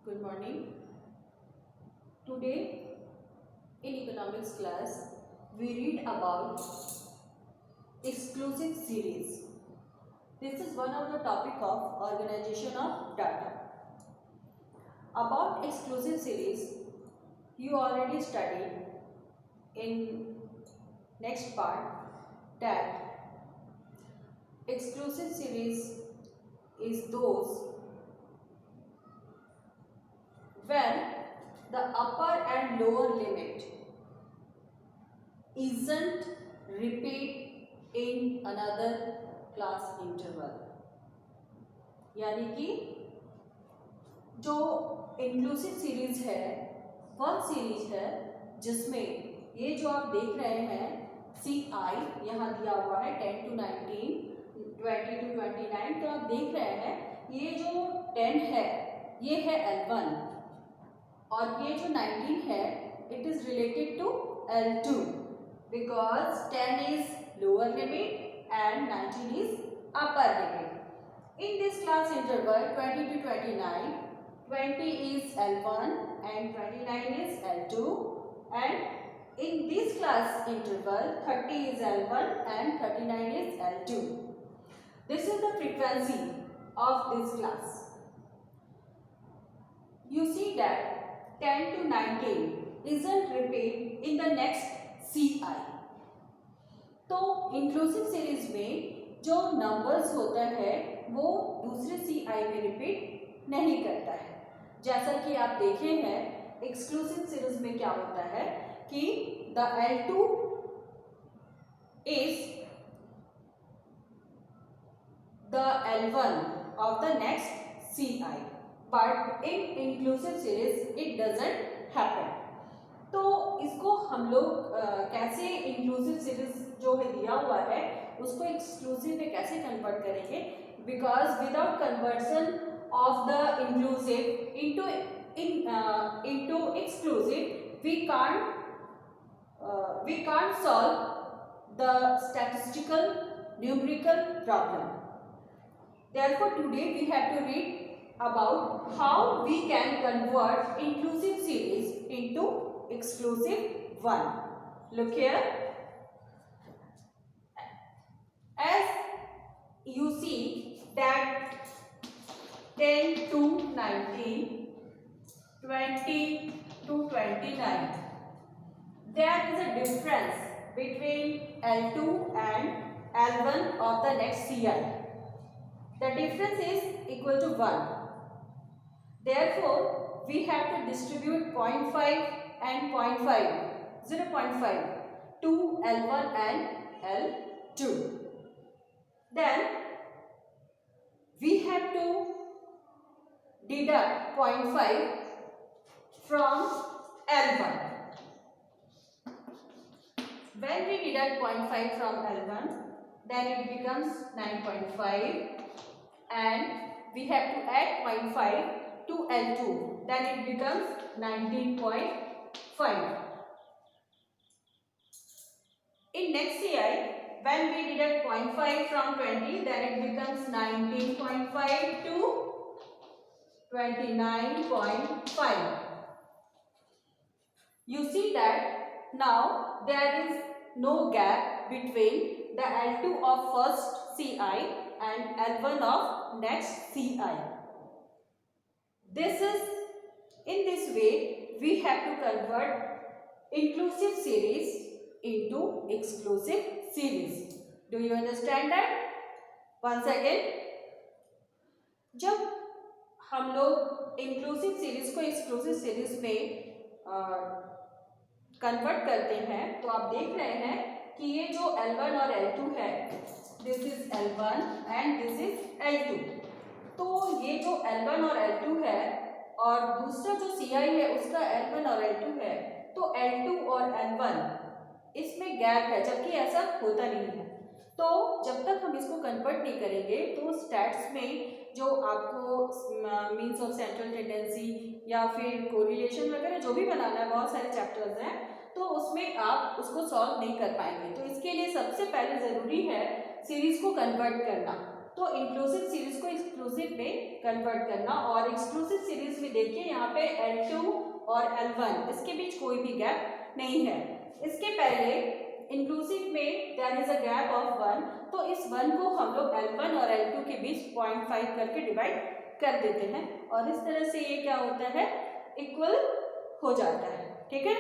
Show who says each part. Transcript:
Speaker 1: Good morning. Today in economics class we read about exclusive series. This is one of the topic of organization of data. About exclusive series you already studied in next part that exclusive series is those when the upper and lower limit isn't repeat in another class interval. यानी कि जो inclusive series है वह series है जिसमें ये जो आप देख रहे हैं सी आई यहाँ दिया हुआ है 10 to 19, 20 to 29, तो आप देख रहे हैं ये जो 10 है ये है L1 और ये जो 19 है it is related to L2 because 10 is lower limit and 19 is upper limit. In this class interval 20 to 29, 20 is L1 and 29 is L2, and in this class interval 30 is L1 and 39 is L2. This is the frequency of this class. You see that 10 to 19 isn't repeat in the next CI. तो inclusive series में जो numbers होता है वो दूसरे CI में repeat नहीं करता है। जैसा कि आप देखे हैं एक्सक्लूसिव सीरीज में क्या होता है कि the L2 is the L1 of the next CI, but in inclusive series it doesn't happen. तो इसको हम लोग कैसे इंक्लूसिव सीरीज जो है दिया हुआ है उसको एक्सक्लूसिव में कैसे कन्वर्ट करेंगे, because without conversion of the inclusive into exclusive we can't solve the statistical numerical problem. Therefore today we have to read about how we can convert inclusive series into exclusive one. Look here. As you see that 10 to 19, 20 to 29, there is a difference between L2 and L1 of the next CI. The difference is equal to 1. Therefore, we have to distribute 0.5 and 0.5, 0.5 to L1 and L2. Then, we have to deduct 0.5 from L1. When we deduct 0.5 from L1, then it becomes 9.5. And we have to add 0.5 to L2, then it becomes 19.5. In next CI, when we deduct 0.5 from 20, then it becomes 19.5 to 29.5. You see that now there is no gap between the L2 of first CI and L1 of next CI. This is, in this way we have to convert inclusive series into exclusive series. Do you understand that? Once again, जब हम लोग inclusive series को exclusive series में convert करते हैं तो आप देख रहे हैं कि ये जो L1 और L2 है, this is L1 and this is L2. तो ये जो L1 और L2 है और दूसरा जो CI है उसका L1 और L2 है, तो L2 और L1 इसमें गैप है, जबकि ऐसा होता नहीं है. तो जब तक हम इसको कन्वर्ट नहीं करेंगे तो स्टैट्स में जो आपको मीन्स ऑफ सेंट्रल टेंडेंसी या फिर कोरिलेशन वगैरह जो भी बनाना है, बहुत सारे चैप्टर्स हैं, तो उसमें आप उसको सॉल्व नहीं कर पाएंगे. तो इसके लिए सबसे पहले ज़रूरी है सीरीज को कन्वर्ट करना. तो इंक्लूसिव सीरीज को एक्सक्लूसिव में कन्वर्ट करना। और एक्सक्लूसिव सीरीज में देखिए यहाँ पे L2 और L1 इसके बीच कोई भी गैप नहीं है। इसके पहले इंक्लूसिव में there is a gap of 1, तो इस 1 को हम लोग L1 और L2 के बीच 0.5 करके डिवाइड कर देते हैं और इस तरह से ये क्या होता है, इक्वल हो जाता है। ठीक है,